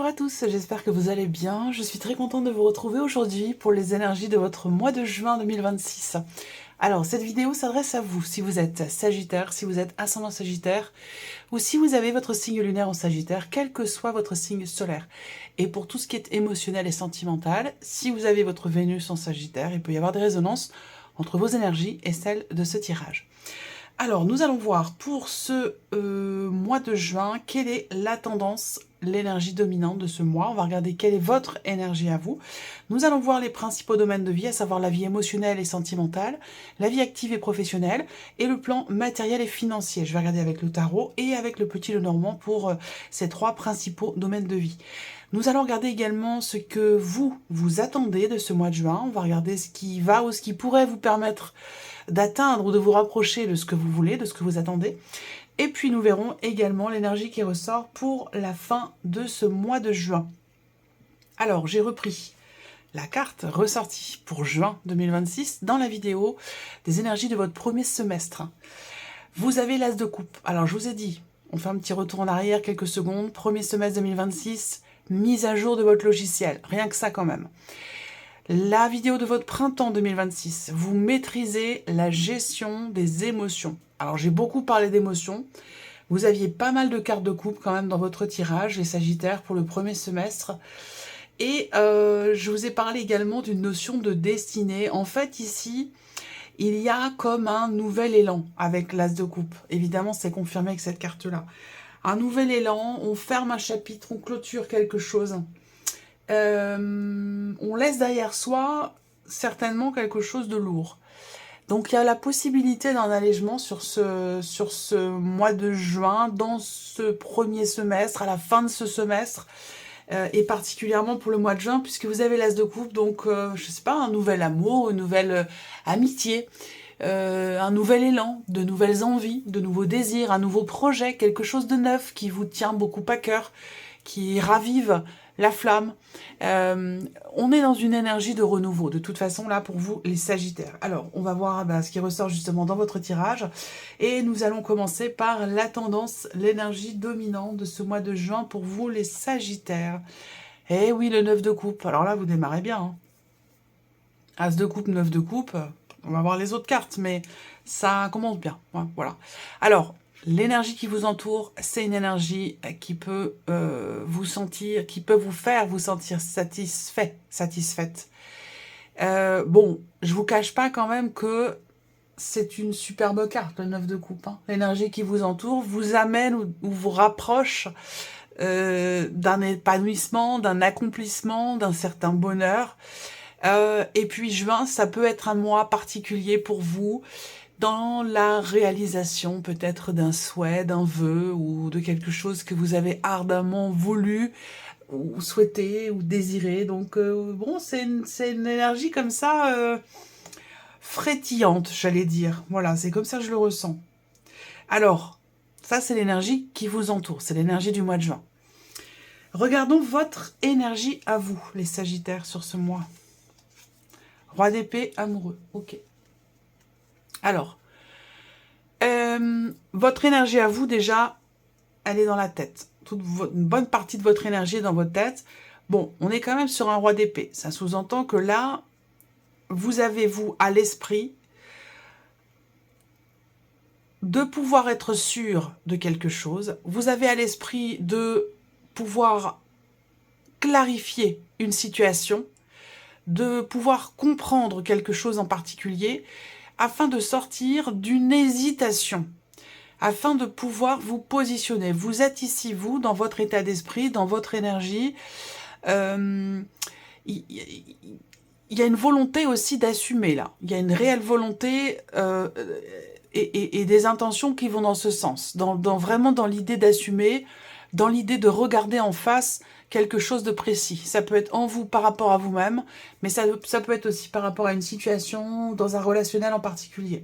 Bonjour à tous, j'espère que vous allez bien. Je suis très contente de vous retrouver aujourd'hui pour les énergies de votre mois de juin 2026. Alors, cette vidéo s'adresse à vous, si vous êtes Sagittaire, si vous êtes ascendant Sagittaire, ou si vous avez votre signe lunaire en Sagittaire, quel que soit votre signe solaire. Et pour tout ce qui est émotionnel et sentimental, si vous avez votre Vénus en Sagittaire, il peut y avoir des résonances entre vos énergies et celles de ce tirage. Alors, nous allons voir pour ce mois de juin, quelle est la tendance, l'énergie dominante de ce mois. On va regarder quelle est votre énergie à vous. Nous allons voir les principaux domaines de vie, à savoir la vie émotionnelle et sentimentale, la vie active et professionnelle, et le plan matériel et financier. Je vais regarder avec le tarot et avec le petit Lenormand pour ces trois principaux domaines de vie. Nous allons regarder également ce que vous attendez de ce mois de juin. On va regarder ce qui va ou ce qui pourrait vous permettre d'atteindre ou de vous rapprocher de ce que vous voulez, de ce que vous attendez. Et puis nous verrons également l'énergie qui ressort pour la fin de ce mois de juin. Alors, j'ai repris la carte ressortie pour juin 2026 dans la vidéo des énergies de votre premier semestre. Vous avez l'as de coupe. Alors, je vous ai dit, on fait un petit retour en arrière, quelques secondes. Premier semestre 2026, mise à jour de votre logiciel. Rien que ça quand même. La vidéo de votre printemps 2026, vous maîtrisez la gestion des émotions. Alors, j'ai beaucoup parlé d'émotions. Vous aviez pas mal de cartes de coupe quand même dans votre tirage, les Sagittaires, pour le premier semestre. Et je vous ai parlé également d'une notion de destinée. En fait, ici, il y a comme un nouvel élan avec l'as de coupe. Évidemment, c'est confirmé avec cette carte-là. Un nouvel élan, on ferme un chapitre, on clôture quelque chose. On laisse derrière soi certainement quelque chose de lourd. Donc il y a la possibilité d'un allègement sur ce mois de juin, dans ce premier semestre, à la fin de ce semestre, et particulièrement pour le mois de juin, puisque vous avez l'as de coupe, donc je sais pas, un nouvel amour, une nouvelle amitié, un nouvel élan, de nouvelles envies, de nouveaux désirs, un nouveau projet, quelque chose de neuf qui vous tient beaucoup à cœur, qui ravive la flamme. On est dans une énergie de renouveau, de toute façon, là, pour vous, les Sagittaires. Alors, on va voir ce qui ressort justement dans votre tirage. Et nous allons commencer par la tendance, l'énergie dominante de ce mois de juin pour vous, les Sagittaires. Eh oui, le 9 de coupe. Alors là, vous démarrez bien. Hein. As de coupe, 9 de coupe. On va voir les autres cartes, mais ça commence bien. Ouais, voilà. Alors, l'énergie qui vous entoure, c'est une énergie qui peut vous sentir, qui peut vous faire vous sentir satisfait, satisfaite. Bon, je vous cache pas quand même que c'est une superbe carte, le 9 de coupe. Hein. L'énergie qui vous entoure vous amène ou vous rapproche d'un épanouissement, d'un accomplissement, d'un certain bonheur. Et puis juin, ça peut être un mois particulier pour vous, dans la réalisation peut-être d'un souhait, d'un vœu ou de quelque chose que vous avez ardemment voulu ou souhaité ou désiré. Donc bon, c'est une énergie comme ça, frétillante, j'allais dire. Voilà, c'est comme ça que je le ressens. Alors, ça c'est l'énergie qui vous entoure, c'est l'énergie du mois de juin. Regardons votre énergie à vous, les Sagittaires, sur ce mois. Roi d'épée, amoureux, ok. Alors, votre énergie à vous, déjà, elle est dans la tête. Une bonne partie de votre énergie est dans votre tête. Bon, on est quand même sur un roi d'épée. Ça sous-entend que là, vous avez, vous, à l'esprit, de pouvoir être sûr de quelque chose. Vous avez à l'esprit de pouvoir clarifier une situation, de pouvoir comprendre quelque chose en particulier, afin de sortir d'une hésitation, afin de pouvoir vous positionner. Vous êtes ici, vous, dans votre état d'esprit, dans votre énergie. Il y a une volonté aussi d'assumer, là. Il y a une réelle volonté et des intentions qui vont dans ce sens. Vraiment dans l'idée d'assumer, dans l'idée de regarder en face quelque chose de précis. Ça peut être en vous par rapport à vous-même, mais ça peut être aussi par rapport à une situation, dans un relationnel en particulier.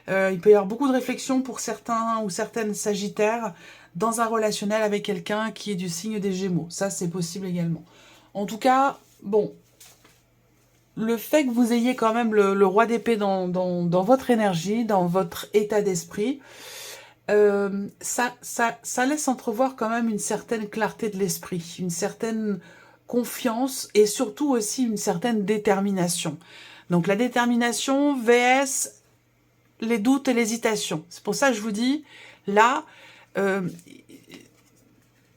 Il peut y avoir beaucoup de réflexions pour certains ou certaines Sagittaires dans un relationnel avec quelqu'un qui est du signe des Gémeaux. Ça, c'est possible également. En tout cas, bon, le fait que vous ayez quand même le roi d'épée dans votre énergie, dans votre état d'esprit, ça laisse entrevoir quand même une certaine clarté de l'esprit, une certaine confiance et surtout aussi une certaine détermination. Donc la détermination vs les doutes et l'hésitation. C'est pour ça que je vous dis, là,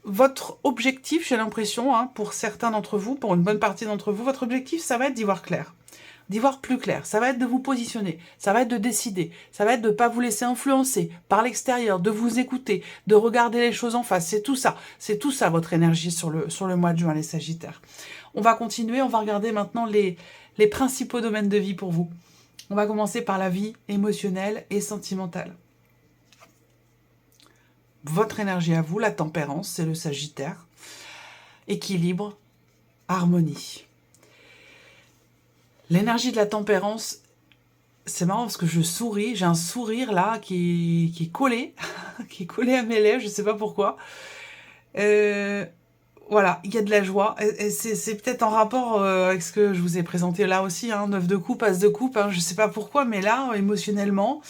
votre objectif, j'ai l'impression, hein, pour certains d'entre vous, pour une bonne partie d'entre vous, votre objectif, ça va être d'y voir clair. D'y voir plus clair. Ça va être de vous positionner. Ça va être de décider. Ça va être de ne pas vous laisser influencer par l'extérieur, de vous écouter, de regarder les choses en face. C'est tout ça. C'est tout ça, votre énergie sur le mois de juin, les Sagittaires. On va continuer. On va regarder maintenant les principaux domaines de vie pour vous. On va commencer par la vie émotionnelle et sentimentale. Votre énergie à vous, la tempérance, c'est le Sagittaire. Équilibre, harmonie. L'énergie de la tempérance, c'est marrant parce que je souris, j'ai un sourire là qui est collé, qui est collé à mes lèvres, je ne sais pas pourquoi. Voilà, il y a de la joie. C'est peut-être en rapport avec ce que je vous ai présenté là aussi, hein, 9 de coupe, as de coupe, hein, je ne sais pas pourquoi, mais là, émotionnellement,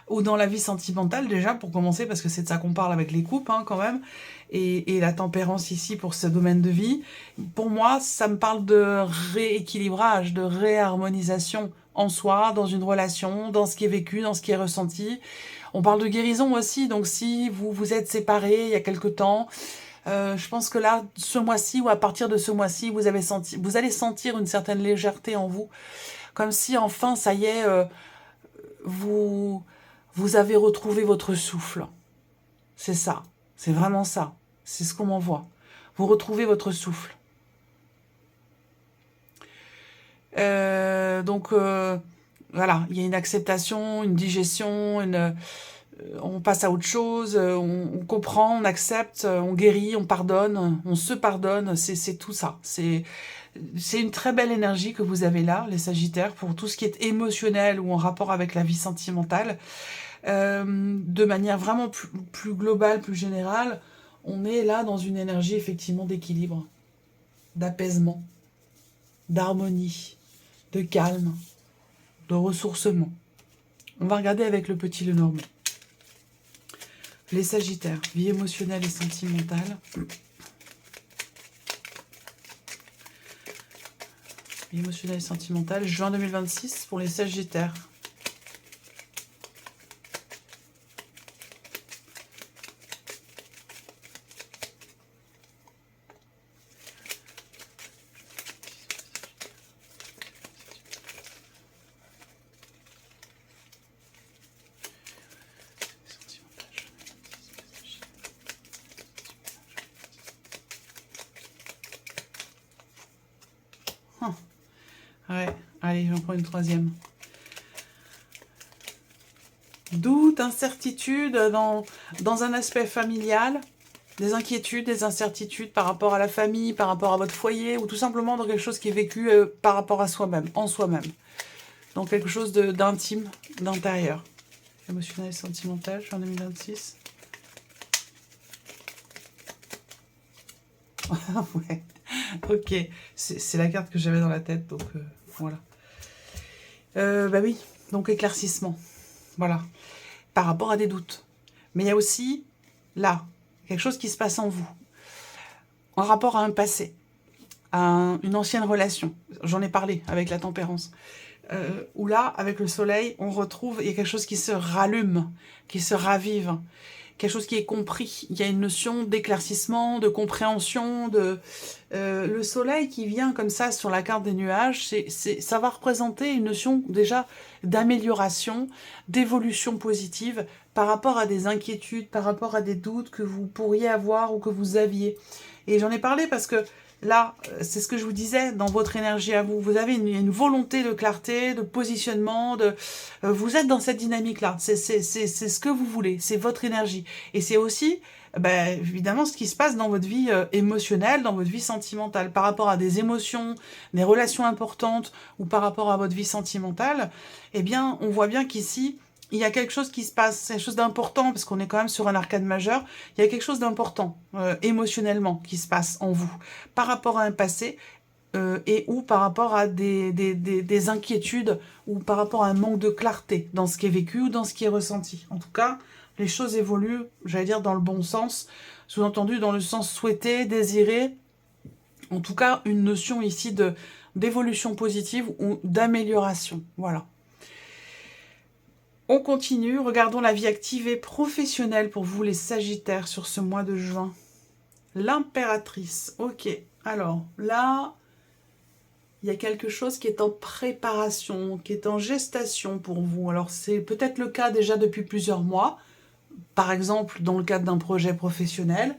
ou dans la vie sentimentale déjà, pour commencer, parce que c'est de ça qu'on parle avec les coupes, hein, quand même, et la tempérance ici pour ce domaine de vie, pour moi, ça me parle de rééquilibrage, de réharmonisation en soi, dans une relation, dans ce qui est vécu, dans ce qui est ressenti. On parle de guérison aussi, donc si vous vous êtes séparés il y a quelque temps, je pense que là, ce mois-ci ou à partir de ce mois-ci, vous allez sentir une certaine légèreté en vous, comme si enfin, ça y est, vous avez retrouvé votre souffle. C'est ça, c'est vraiment ça, c'est ce qu'on m'envoie. Vous retrouvez votre souffle. Donc, voilà, il y a une acceptation, une digestion, on passe à autre chose, on comprend, on accepte, on guérit, on pardonne, on se pardonne, c'est tout ça. C'est une très belle énergie que vous avez là, les Sagittaires, pour tout ce qui est émotionnel ou en rapport avec la vie sentimentale. De manière vraiment plus globale, plus générale, on est là dans une énergie effectivement d'équilibre, d'apaisement, d'harmonie, de calme, de ressourcement. On va regarder avec le petit Lenormand. Les Sagittaires, vie émotionnelle et sentimentale. Vie émotionnelle et sentimentale, juin 2026 pour les Sagittaires. Ouais, allez, j'en prends une troisième. Doute, incertitude dans un aspect familial, des inquiétudes, des incertitudes par rapport à la famille, par rapport à votre foyer, ou tout simplement dans quelque chose qui est vécu par rapport à soi-même, en soi-même. Donc quelque chose d'intime, d'intérieur. Émotionnel et sentimental, je suis en 2026. Ouais, ok, c'est la carte que j'avais dans la tête, donc voilà. Bah oui, donc éclaircissement, voilà, par rapport à des doutes. Mais il y a aussi, là, quelque chose qui se passe en vous, en rapport à un passé, à une ancienne relation. J'en ai parlé avec la tempérance. Où là, avec le soleil, on retrouve, il y a quelque chose qui se rallume, qui se ravive, quelque chose qui est compris. Il y a une notion d'éclaircissement, de compréhension, le soleil qui vient comme ça sur la carte des nuages, ça va représenter une notion déjà d'amélioration, d'évolution positive par rapport à des inquiétudes, par rapport à des doutes que vous pourriez avoir ou que vous aviez. Et j'en ai parlé parce que là, c'est ce que je vous disais, dans votre énergie à vous, vous avez une volonté de clarté, de positionnement, vous êtes dans cette dynamique-là, c'est ce que vous voulez, c'est votre énergie. Et c'est aussi, évidemment, ce qui se passe dans votre vie émotionnelle, dans votre vie sentimentale, par rapport à des émotions, des relations importantes, ou par rapport à votre vie sentimentale, eh bien, on voit bien qu'ici, il y a quelque chose qui se passe, quelque chose d'important, parce qu'on est quand même sur un arcane majeur, il y a quelque chose d'important, émotionnellement, qui se passe en vous, par rapport à un passé, et ou par rapport à des inquiétudes, ou par rapport à un manque de clarté dans ce qui est vécu ou dans ce qui est ressenti. En tout cas, les choses évoluent, j'allais dire, dans le bon sens, sous-entendu dans le sens souhaité, désiré. En tout cas, une notion ici d'évolution positive ou d'amélioration. Voilà. On continue. Regardons la vie active et professionnelle pour vous, les Sagittaires, sur ce mois de juin. L'impératrice. Ok. Alors, là, il y a quelque chose qui est en préparation, qui est en gestation pour vous. Alors, c'est peut-être le cas déjà depuis plusieurs mois. Par exemple, dans le cadre d'un projet professionnel.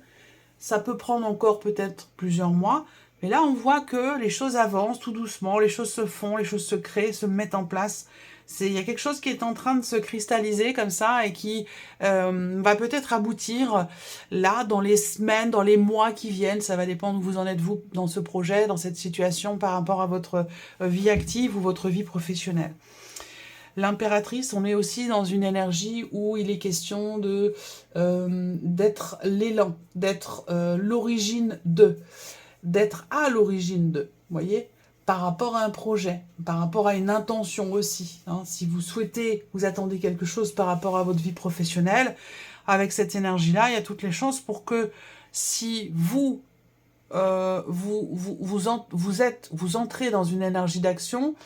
Ça peut prendre encore peut-être plusieurs mois. Mais là, on voit que les choses avancent tout doucement, les choses se font, les choses se créent, se mettent en place. Il y a quelque chose qui est en train de se cristalliser comme ça et qui va peut-être aboutir là, dans les semaines, dans les mois qui viennent. Ça va dépendre où vous en êtes, vous, dans ce projet, dans cette situation par rapport à votre vie active ou votre vie professionnelle. L'impératrice, on est aussi dans une énergie où il est question d'être l'élan, d'être l'origine d'être à l'origine de, vous voyez, par rapport à un projet, par rapport à une intention aussi. Hein. Si vous souhaitez, vous attendez quelque chose par rapport à votre vie professionnelle, avec cette énergie-là, il y a toutes les chances pour que si vous entrez dans une énergie d'action,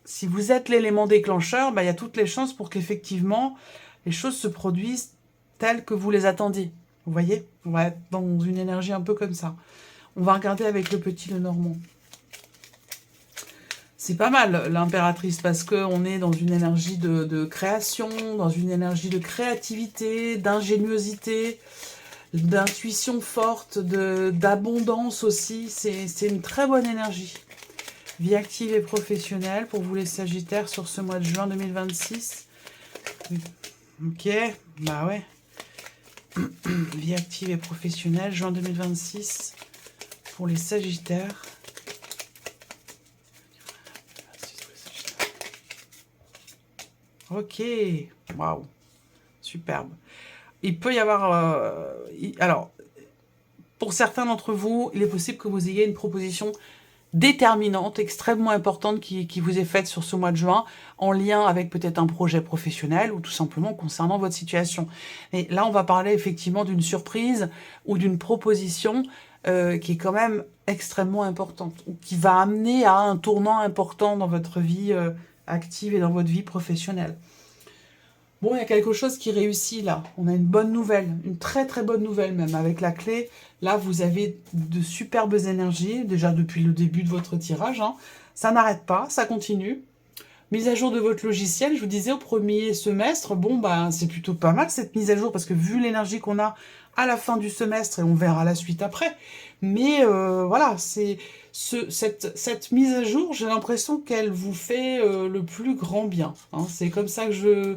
si vous êtes l'élément déclencheur, il y a toutes les chances pour qu'effectivement les choses se produisent telles que vous les attendiez. Vous voyez, on va être dans une énergie un peu comme ça. On va regarder avec le petit Lenormand. C'est pas mal, l'impératrice, parce qu'on est dans une énergie de création, dans une énergie de créativité, d'ingéniosité, d'intuition forte, d'abondance aussi. C'est une très bonne énergie. Vie active et professionnelle pour vous les Sagittaires sur ce mois de juin 2026. Ok, bah ouais. Vie active et professionnelle, juin 2026 pour les Sagittaires. Ok, waouh, superbe. Il peut y avoir... alors, pour certains d'entre vous, il est possible que vous ayez une proposition déterminante, extrêmement importante qui vous est faite sur ce mois de juin, en lien avec peut-être un projet professionnel ou tout simplement concernant votre situation. Et là, on va parler effectivement d'une surprise ou d'une proposition qui est quand même extrêmement importante, ou qui va amener à un tournant important dans votre vie active et dans votre vie professionnelle. Bon, il y a quelque chose qui réussit là. On a une bonne nouvelle, une très très bonne nouvelle même avec la clé. Là, vous avez de superbes énergies, déjà depuis le début de votre tirage. Hein. Ça n'arrête pas, ça continue. Mise à jour de votre logiciel, je vous disais au premier semestre, bon, c'est plutôt pas mal cette mise à jour, parce que vu l'énergie qu'on a à la fin du semestre, et on verra la suite après, mais voilà, cette mise à jour, j'ai l'impression qu'elle vous fait le plus grand bien. Hein. C'est comme ça que je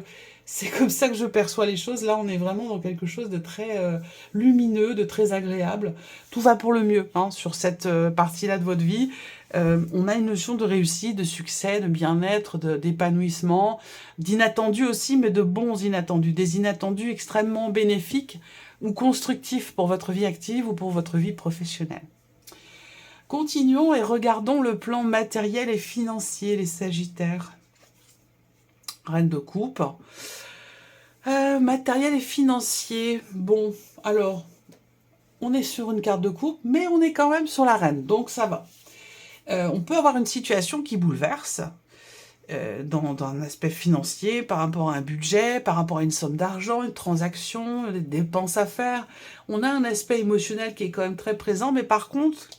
perçois les choses. Là, on est vraiment dans quelque chose de très lumineux, de très agréable. Tout va pour le mieux hein, sur cette partie-là de votre vie. On a une notion de réussite, de succès, de bien-être, d'épanouissement, d'inattendus aussi, mais de bons inattendus. Des inattendus extrêmement bénéfiques ou constructifs pour votre vie active ou pour votre vie professionnelle. Continuons et regardons le plan matériel et financier, les Sagittaires. Reine de coupe. Matériel et financier. Bon, alors, on est sur une carte de coupe, mais on est quand même sur la reine, donc ça va. On peut avoir une situation qui bouleverse dans un aspect financier, par rapport à un budget, par rapport à une somme d'argent, une transaction, des dépenses à faire. On a un aspect émotionnel qui est quand même très présent, mais par contre,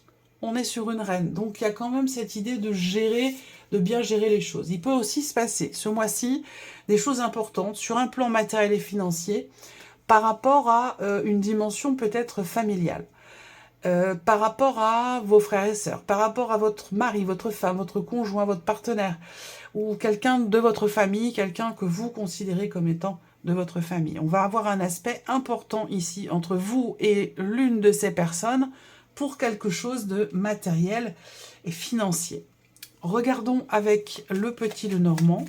on est sur une reine. Donc, il y a quand même cette idée de gérer, de bien gérer les choses. Il peut aussi se passer, ce mois-ci, des choses importantes sur un plan matériel et financier par rapport à une dimension peut-être familiale. Par rapport à vos frères et sœurs, par rapport à votre mari, votre femme, votre conjoint, votre partenaire, ou quelqu'un de votre famille, quelqu'un que vous considérez comme étant de votre famille. On va avoir un aspect important ici entre vous et l'une de ces personnes pour quelque chose de matériel et financier. Regardons avec le petit Lenormand.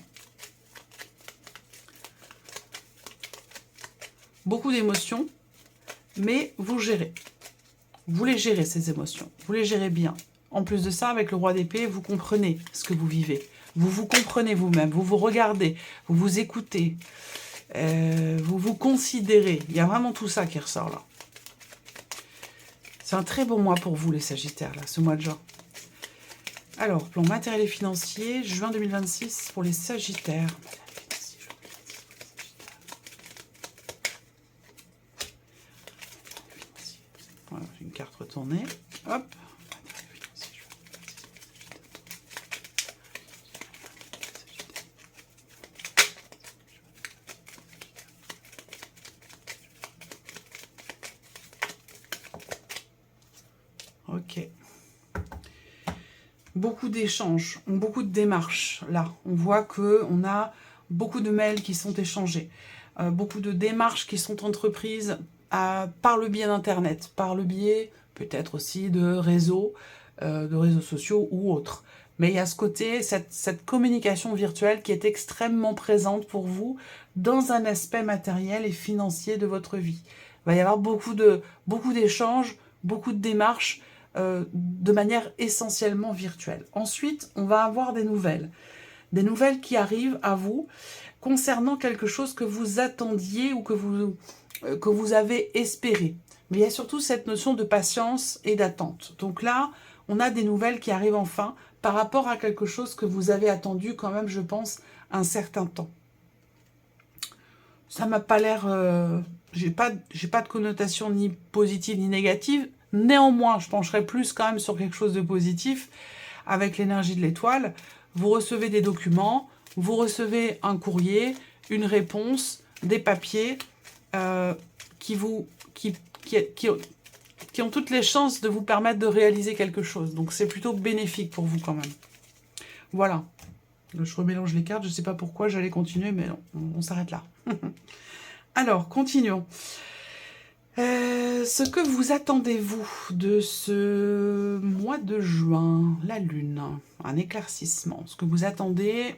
Beaucoup d'émotions, mais vous gérez. Vous les gérez, ces émotions. Vous les gérez bien. En plus de ça, avec le roi d'épée, vous comprenez ce que vous vivez. Vous vous comprenez vous-même, vous vous regardez, vous vous écoutez. Vous vous considérez. Il y a vraiment tout ça qui ressort là. C'est un très bon mois pour vous, les Sagittaires, là, ce mois de juin. Alors, plan matériel et financier, juin 2026 pour les Sagittaires. Voilà, une carte retournée. Hop. Ok. Beaucoup d'échanges, beaucoup de démarches. Là, on voit qu'on a beaucoup de mails qui sont échangés, beaucoup de démarches qui sont entreprises par le biais d'Internet, par le biais peut-être aussi de réseaux sociaux ou autres. Mais il y a ce côté, cette communication virtuelle qui est extrêmement présente pour vous dans un aspect matériel et financier de votre vie. Il va y avoir beaucoup d'échanges, beaucoup de démarches, de manière essentiellement virtuelle. Ensuite, on va avoir des nouvelles qui arrivent à vous concernant quelque chose que vous attendiez ou que vous avez espéré. Mais il y a surtout cette notion de patience et d'attente. Donc là, on a des nouvelles qui arrivent enfin par rapport à quelque chose que vous avez attendu quand même, je pense, un certain temps. Ça m'a pas l'air... j'ai pas de connotation ni positive ni négative. Néanmoins, je pencherai plus quand même sur quelque chose de positif avec l'énergie de l'étoile. Vous recevez des documents, vous recevez un courrier, une réponse, des papiers qui ont toutes les chances de vous permettre de réaliser quelque chose. Donc c'est plutôt bénéfique pour vous quand même. Voilà. Je remélange les cartes, je ne sais pas pourquoi, j'allais continuer, mais non, on s'arrête là. Alors, continuons. Ce que vous attendez-vous de ce mois de juin, la lune, un éclaircissement. Ce que vous attendez,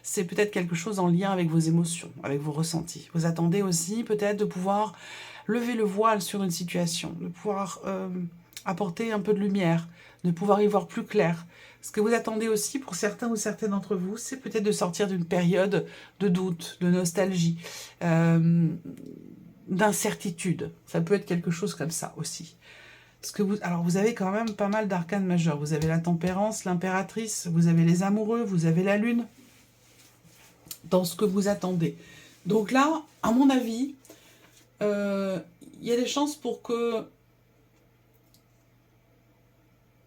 c'est peut-être quelque chose en lien avec vos émotions, avec vos ressentis. Vous attendez aussi peut-être de pouvoir lever le voile sur une situation, de pouvoir apporter un peu de lumière, de pouvoir y voir plus clair. Ce que vous attendez aussi pour certains ou certaines d'entre vous, c'est peut-être de sortir d'une période de doute, de nostalgie, d'incertitude. Ça peut être quelque chose comme ça aussi. Alors vous avez quand même pas mal d'arcanes majeurs. Vous avez la tempérance, l'impératrice, vous avez les amoureux, vous avez la lune. Dans ce que vous attendez. Donc là, à mon avis, il y a des chances pour que...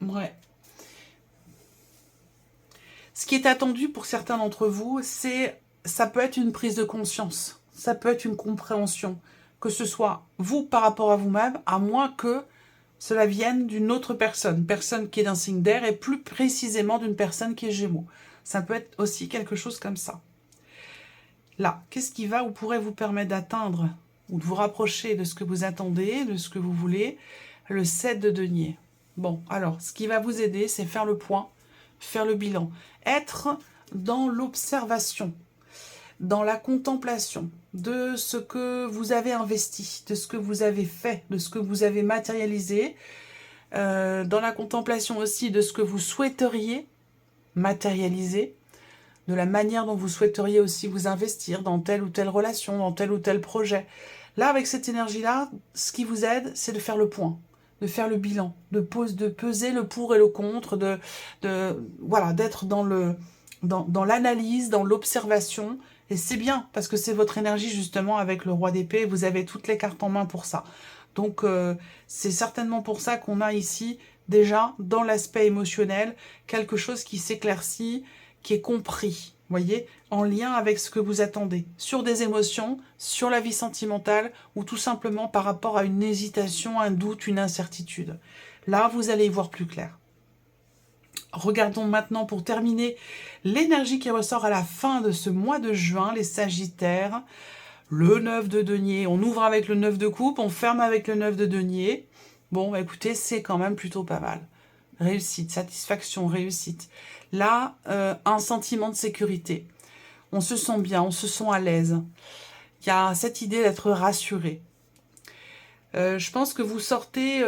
Ouais. Ce qui est attendu pour certains d'entre vous, ça peut être une prise de conscience. Ça peut être une compréhension. Que ce soit vous par rapport à vous-même, à moins que cela vienne d'une autre personne qui est d'un signe d'air, et plus précisément d'une personne qui est Gémeaux. Ça peut être aussi quelque chose comme ça. Là, qu'est-ce qui va ou pourrait vous permettre d'atteindre ou de vous rapprocher de ce que vous attendez, de ce que vous voulez? Le 7 de denier. Bon, alors, ce qui va vous aider, c'est faire le point, faire le bilan. Être dans l'observation, dans la contemplation de ce que vous avez investi, de ce que vous avez fait, de ce que vous avez matérialisé, dans la contemplation aussi de ce que vous souhaiteriez matérialiser, de la manière dont vous souhaiteriez aussi vous investir dans telle ou telle relation, dans tel ou tel projet. Là, avec cette énergie-là, ce qui vous aide, c'est de faire le point, de faire le bilan, de peser le pour et le contre, voilà, d'être dans l'analyse, dans l'observation. Et c'est bien, parce que c'est votre énergie justement avec le roi d'épée, vous avez toutes les cartes en main pour ça. Donc c'est certainement pour ça qu'on a ici, déjà, dans l'aspect émotionnel, quelque chose qui s'éclaircit, qui est compris, voyez, en lien avec ce que vous attendez, sur des émotions, sur la vie sentimentale, ou tout simplement par rapport à une hésitation, un doute, une incertitude. Là, vous allez y voir plus clair. Regardons maintenant, pour terminer, l'énergie qui ressort à la fin de ce mois de juin, les Sagittaires. Le 9 de denier, on ouvre avec le 9 de coupe, on ferme avec le 9 de denier. Bon, bah écoutez, c'est quand même plutôt pas mal. Réussite, satisfaction, réussite. Là, un sentiment de sécurité. On se sent bien, on se sent à l'aise. Il y a cette idée d'être rassuré. Je pense que vous sortez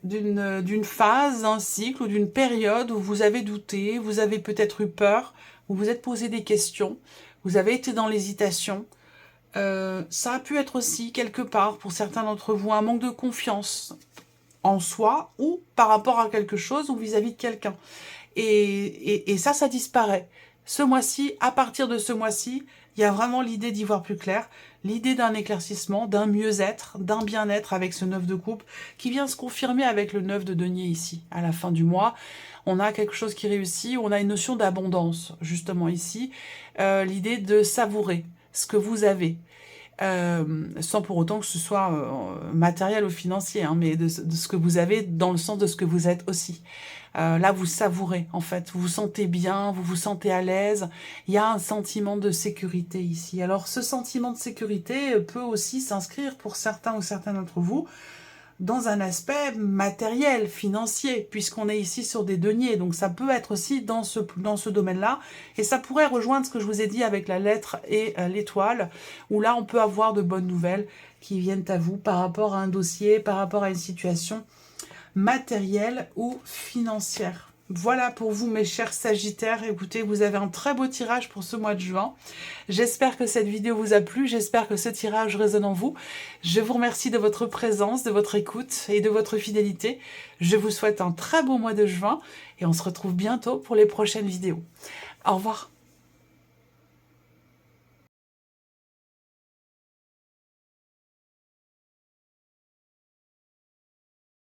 d'une phase, d'un cycle ou d'une période où vous avez douté, vous avez peut-être eu peur, vous vous êtes posé des questions, vous avez été dans l'hésitation. Ça a pu être aussi, quelque part, pour certains d'entre vous, un manque de confiance en soi ou par rapport à quelque chose ou vis-à-vis de quelqu'un. Et ça, ça disparaît. Ce mois-ci, à partir de ce mois-ci, il y a vraiment l'idée d'y voir plus clair, l'idée d'un éclaircissement, d'un mieux-être, d'un bien-être avec ce 9 de coupe qui vient se confirmer avec le 9 de denier ici. À la fin du mois, on a quelque chose qui réussit, on a une notion d'abondance, justement ici, l'idée de savourer ce que vous avez. Sans pour autant que ce soit matériel ou financier, hein, mais de ce que vous avez dans le sens de ce que vous êtes aussi. Là, vous savourez, en fait, vous vous sentez bien, vous vous sentez à l'aise, il y a un sentiment de sécurité ici. Alors, ce sentiment de sécurité peut aussi s'inscrire pour certains ou certaines d'entre vous dans un aspect matériel, financier, puisqu'on est ici sur des deniers. Donc ça peut être aussi dans ce domaine-là. Et ça pourrait rejoindre ce que je vous ai dit avec la lettre et l'étoile, où là on peut avoir de bonnes nouvelles qui viennent à vous par rapport à un dossier, par rapport à une situation matérielle ou financière. Voilà pour vous mes chers Sagittaires, écoutez, vous avez un très beau tirage pour ce mois de juin. J'espère que cette vidéo vous a plu, j'espère que ce tirage résonne en vous. Je vous remercie de votre présence, de votre écoute et de votre fidélité. Je vous souhaite un très beau mois de juin et on se retrouve bientôt pour les prochaines vidéos. Au revoir.